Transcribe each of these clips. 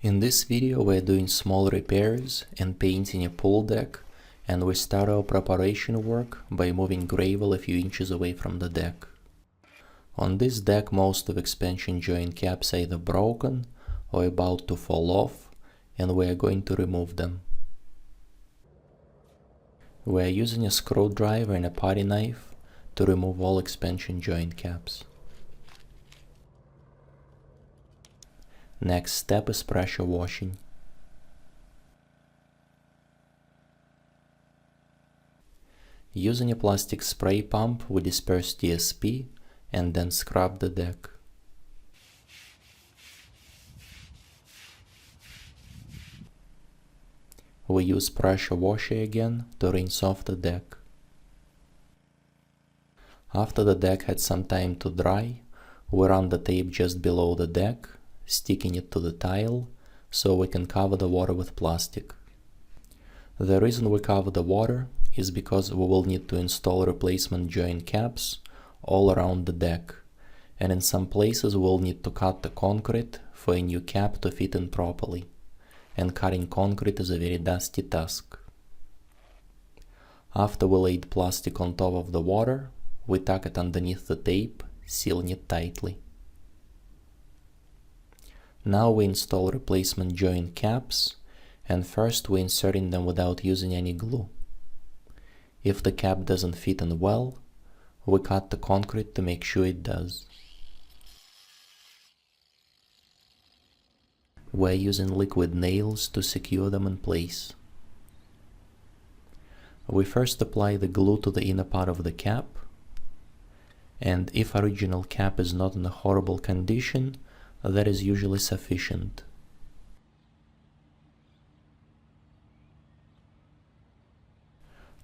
In this video we're doing small repairs and painting a pool deck, and we start our preparation work by moving gravel a few inches away from the deck. On this deck most of expansion joint caps are either broken or about to fall off, and we are going to remove them. We are using a screwdriver and a putty knife to remove all expansion joint caps. Next step is pressure washing. Using a plastic spray pump, we disperse TSP and then scrub the deck. We use pressure washer again to rinse off the deck. After the deck had some time to dry, we run the tape just below the deck, sticking it to the tile so we can cover the water with plastic. The reason we cover the water is because we will need to install replacement joint caps all around the deck, and in some places we'll need to cut the concrete for a new cap to fit in properly, and cutting concrete is a very dusty task. After we laid plastic on top of the water, we tuck it underneath the tape, sealing it tightly. Now we install replacement joint caps, and first we're inserting them without using any glue. If the cap doesn't fit in well, we cut the concrete to make sure it does. We're using liquid nails to secure them in place. We first apply the glue to the inner part of the cap, and if original cap is not in a horrible condition, that is usually sufficient.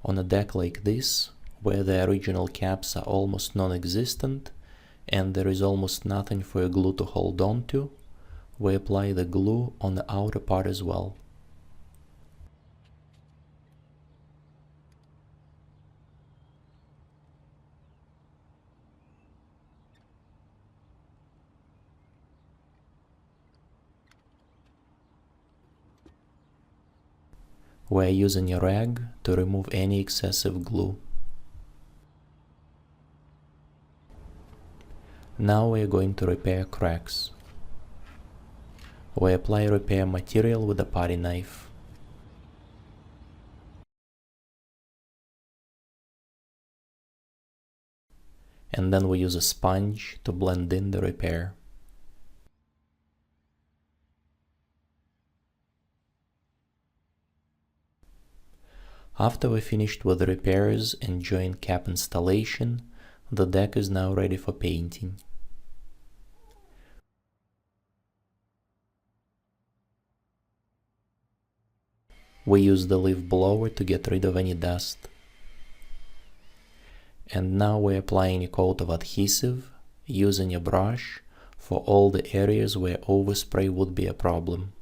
On a deck like this, where the original caps are almost non-existent and there is almost nothing for a glue to hold on to, we apply the glue on the outer part as well. We are using a rag to remove any excessive glue. Now we are going to repair cracks. We apply repair material with a putty knife. And then we use a sponge to blend in the repair. After we finished with the repairs and joint cap installation, the deck is now ready for painting. We use the leaf blower to get rid of any dust. And now we're applying a coat of adhesive, using a brush for all the areas where overspray would be a problem.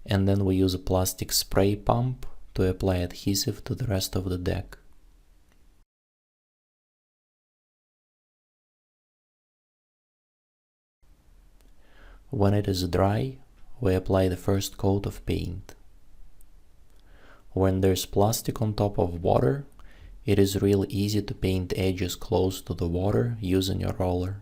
And then we use a plastic spray pump to apply adhesive to the rest of the deck. When it is dry, we apply the first coat of paint. When there's plastic on top of water, it is really easy to paint edges close to the water using a roller.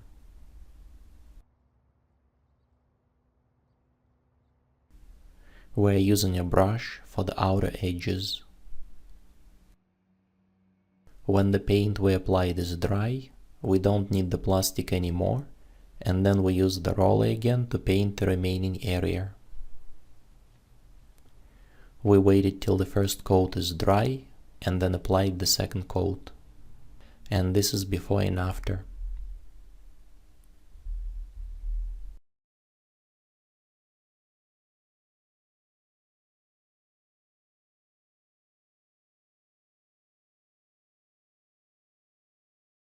We're using a brush for the outer edges. When the paint we applied is dry, we don't need the plastic anymore, and then we use the roller again to paint the remaining area. We waited till the first coat is dry and then applied the second coat. And this is before and after.